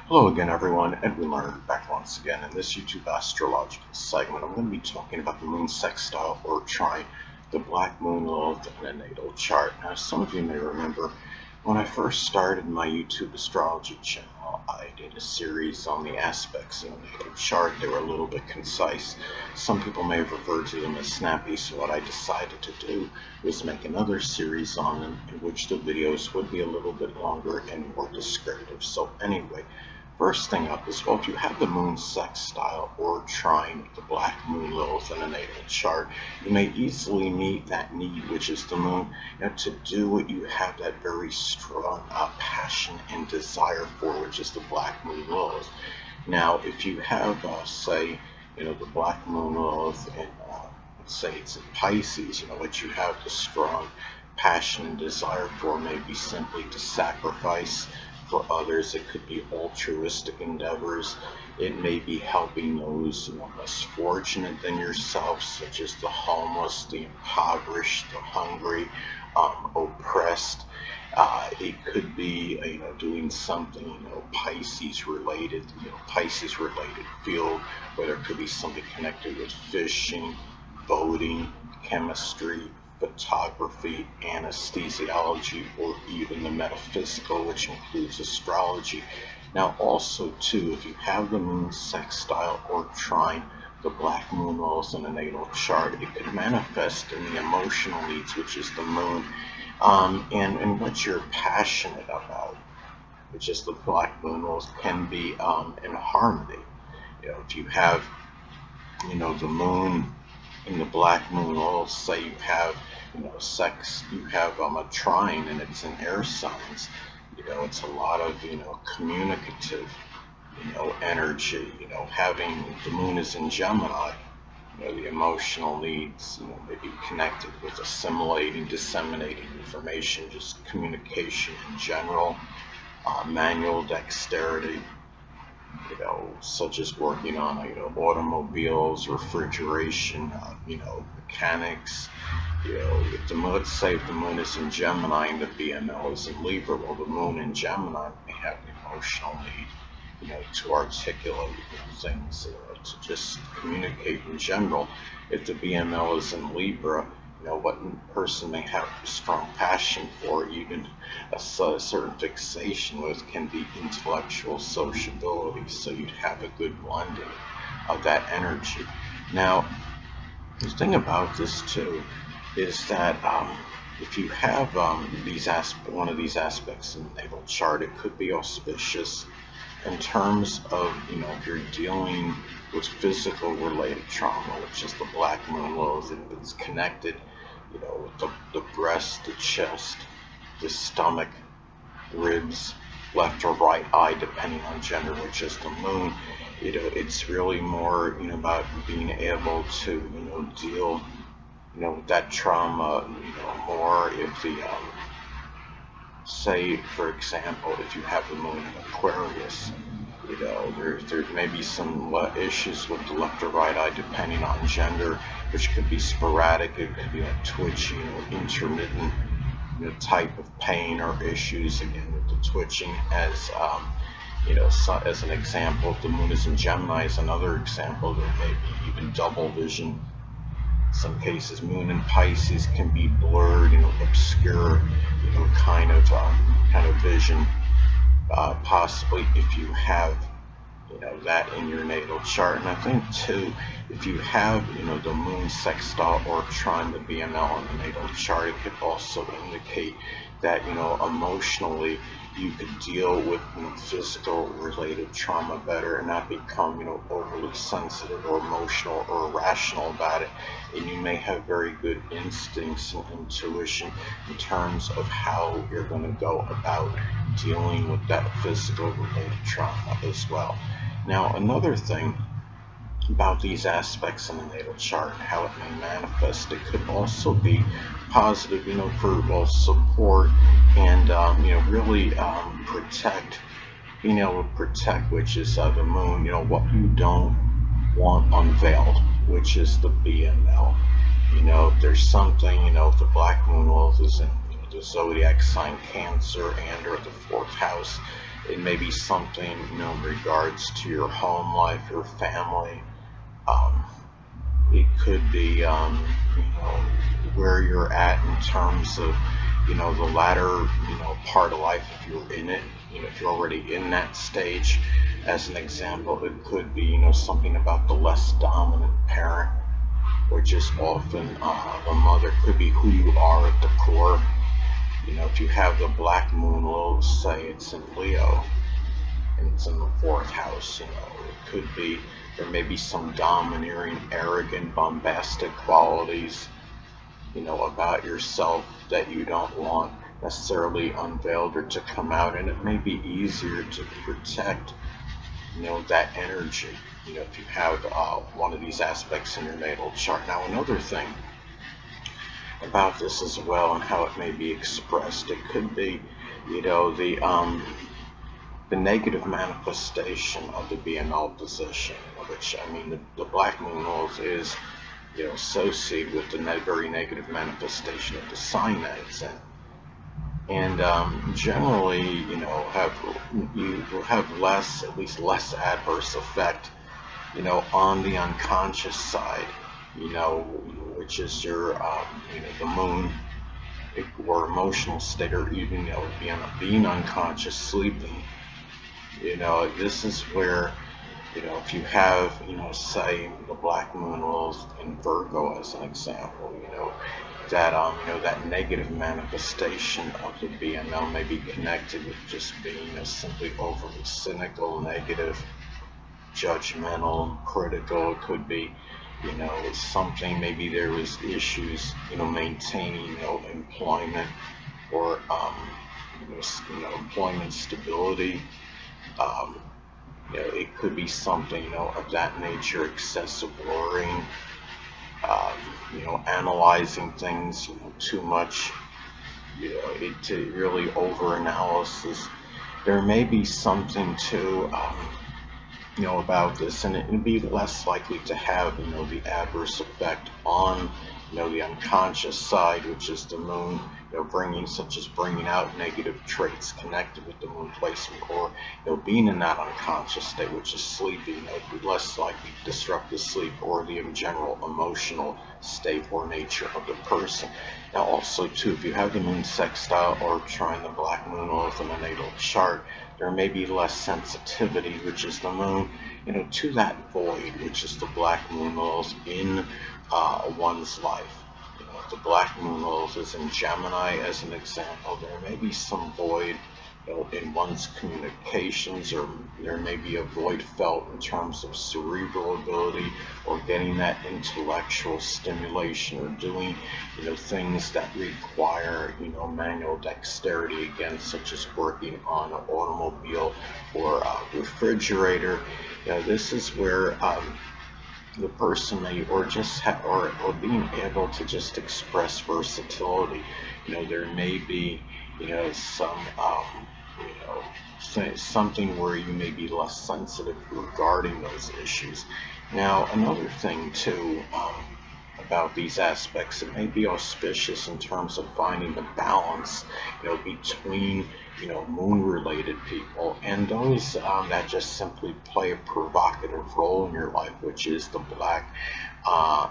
Hello again, everyone. Edwin Learnard back once again. In this YouTube astrological segment, I'm going to be talking about the moon sextile or trine, the Black Moon Lilith, and a natal chart. Now, some of you may remember when I first started my YouTube astrology channel, I did a series on the aspects in a natal chart. They were a little bit concise. Some people may have referred to them as snappy, so what I decided to do was make another series on them in which the videos would be a little bit longer and more descriptive. So anyway, first thing up is, well, if you have the moon sextile or trine, the Black Moon Lilith in a natal chart, you may easily meet that need, which is the moon, to do what you have that very strong passion and desire for, which is the Black Moon Lilith. Now, if you have, say, the Black Moon Lilith in, let's say it's in Pisces, what you have the strong passion and desire for may be simply to sacrifice for others. It could be altruistic endeavors. It may be helping those less fortunate than yourself, such as the homeless, the impoverished, the hungry, oppressed. It could be doing something Pisces related, Pisces related field, whether it could be something connected with fishing, boating, chemistry, photography, anesthesiology, or even the metaphysical, which includes astrology. Now also too, if you have the moon sextile or trine, the Black Moon Lilith in a natal chart, it could manifest in the emotional needs, which is the moon, and what you're passionate about, which is the Black Moon Lilith, can be in harmony. If you have the moon in the Black Moon Lilith, say you have you have a trine and it's in air signs, it's a lot of communicative energy. Having the moon is in Gemini, the emotional needs maybe connected with assimilating, disseminating information, just communication in general, manual dexterity, such as working on automobiles, refrigeration, mechanics. Let's say if the moon is in Gemini and the BML is in Libra, well, the moon in Gemini may have an emotional need, to articulate things, to just communicate in general. If the BML is in Libra, what a person may have a strong passion for, even a certain fixation with, can be intellectual sociability. So you'd have a good blending of that energy. Now, the thing about this too is that if you have one of these aspects in the natal chart, it could be auspicious in terms of if you're dealing with physical related trauma, which is the Black Moon Lilith, and it's connected with the breast, the chest, the stomach, ribs, left or right eye, depending on gender, which is the moon. It's really more about being able to deal with that trauma more. If the say, for example, if you have the moon in Aquarius, there may be some issues with the left or right eye, depending on gender, which could be sporadic. It could be like twitching or intermittent type of pain or issues. Again, with the twitching, as as an example, if the moon is in Gemini, is another example. There may be even double vision. In some cases, moon in Pisces can be blurred, obscure, kind of vision. Possibly if you have that in your natal chart. And I think too, if you have the moon sextile or trine, the BML in the natal chart, it could also indicate that emotionally you could deal with physical related trauma better and not become overly sensitive or emotional or irrational about it. And you may have very good instincts and intuition in terms of how you're going to go about dealing with that physical related trauma as well. Now, another thing about these aspects in the natal chart and how it may manifest, it could also be positive, for support and really protect, being able to protect, which is the moon, what you don't want unveiled, which is the BML. If there's something, if the Black Moon Lilith is in the zodiac sign Cancer and or the fourth house, It may be something, in regards to your home life, your family. Um, it could be, where you're at in terms of, the latter, part of life, if you're in it, if you're already in that stage. As an example, it could be, something about the less dominant parent, which is often the mother. Could be who you are at the core. If you have the Black Moon Lilith, say it's in Leo, and it's in the fourth house, it could be, there may be some domineering, arrogant, bombastic qualities, about yourself that you don't want necessarily unveiled or to come out, and it may be easier to protect, that energy, if you have one of these aspects in your natal chart. Now, another thing about this as well and how it may be expressed, it could be, the negative manifestation of the BNL position, which, I mean, the Black Moon Lilith is, associated with the very negative manifestation of the sign that it's in. And generally, you will have less, at least less adverse effect, on the unconscious side, which is your, the moon, or emotional state, or even, being unconscious, sleeping. This is where, if you have, say, the Black Moon Lilith in Virgo as an example, that, that negative manifestation of the BNL may be connected with just being, simply overly cynical, negative, judgmental, critical. It could be, something, maybe there was issues, maintaining, employment, or, employment stability. Um, it could be something, of that nature, excessive worrying, analyzing things, too much, it really over analysis. There may be something too, about this, and it would be less likely to have, the adverse effect on, the unconscious side, which is the moon, bringing out negative traits connected with the moon placement, or, being in that unconscious state, which is sleeping, would be less likely to disrupt the sleep or the general emotional state or nature of the person. Now, also too, if you have the moon sextile or trine the Black Moon Lilith in a natal chart, there may be less sensitivity, which is the moon, to that void, which is the Black Moon Lilith in one's life. If the Black Moon Lilith is in Gemini, as an example, there may be some void, in one's communications, or there may be a void felt in terms of cerebral ability, or getting that intellectual stimulation, or doing, things that require, manual dexterity, again, such as working on an automobile or a refrigerator. This is where the person may, or just or being able to just express versatility. There may be, some, something where you may be less sensitive regarding those issues. Now, another thing too, about these aspects, it may be auspicious in terms of finding the balance, between, moon-related people and those that just simply play a provocative role in your life, which is the Black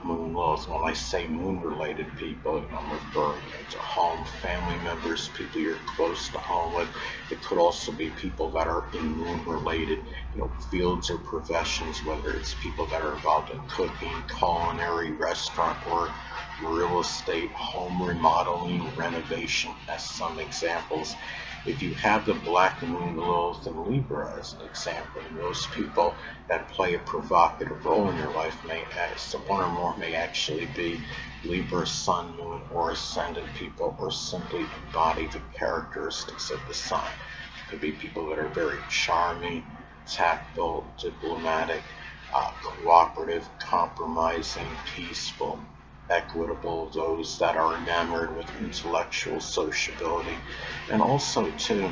Moon Lilith. When I say moon-related people, I'm referring to home, family members, people you're close to home with. It could also be people that are in moon-related, fields or professions, whether it's people that are involved in cooking, culinary, restaurant work, real estate, home remodeling, renovation, as some examples. If you have the Black Moon Lilith in Libra as an example, those people that play a provocative role in your life may, one or more may actually be Libra, Sun, Moon, or Ascendant people, or simply embody the characteristics of the sign. It could be people that are very charming, tactful, diplomatic, cooperative, compromising, peaceful, equitable, those that are enamored with intellectual sociability, and also too,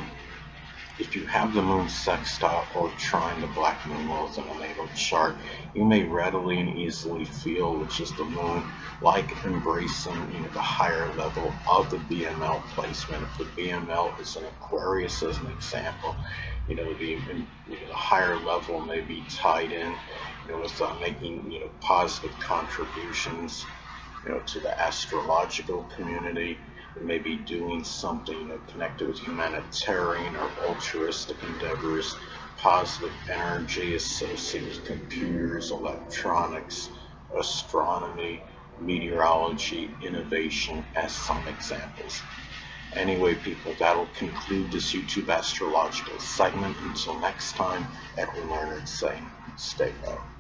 if you have the moon sextile or trine the Black Moon Lilith in a natal chart, you may readily and easily feel, which is the moon, like embracing the higher level of the BML placement. If the BML is an Aquarius, as an example, the higher level may be tied in, with making positive contributions, to the astrological community. It may be doing something connected with humanitarian or altruistic endeavors, positive energy associated with computers, electronics, astronomy, meteorology, innovation, as some examples. Anyway, people, that'll conclude this YouTube astrological segment. Until next time, Edwin Learnard saying, stay well.